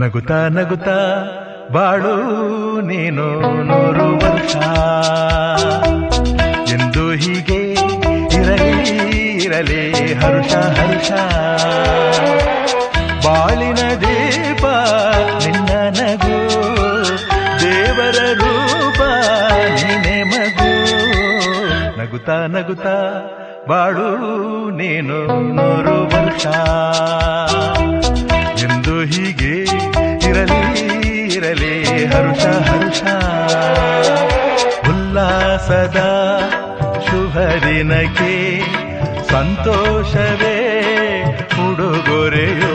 ನಗುತ್ತಾ ನಗುತ್ತಾ ಬಾಳು ನೀನು 100 ವರ್ಷ ಎಂದು ಹೀಗೆ ಇರಲಿ ಇರಲಿ ಹರುಷ ಹರುಷ. ಬಾಳಿನ ದೀಪ ನಿನ್ನ ನಗು, ದೇವರ ರೂಪ ನೀನೆ ಮಗು. ನಗುತ್ತಾ ನಗುತ್ತಾ ಬಾಳು ನೀನು 100 ವರ್ಷ ಎಂದು ಹೀಗೆ ಇರಲಿ ಇರಲಿ ಹರುಷ ಹರುಷ. ಉಲ್ಲಾಸದ ಶುಭ ದಿನಕ್ಕೆ ಸಂತೋಷವೇ ಉಡುಗೊರೆಯೋ.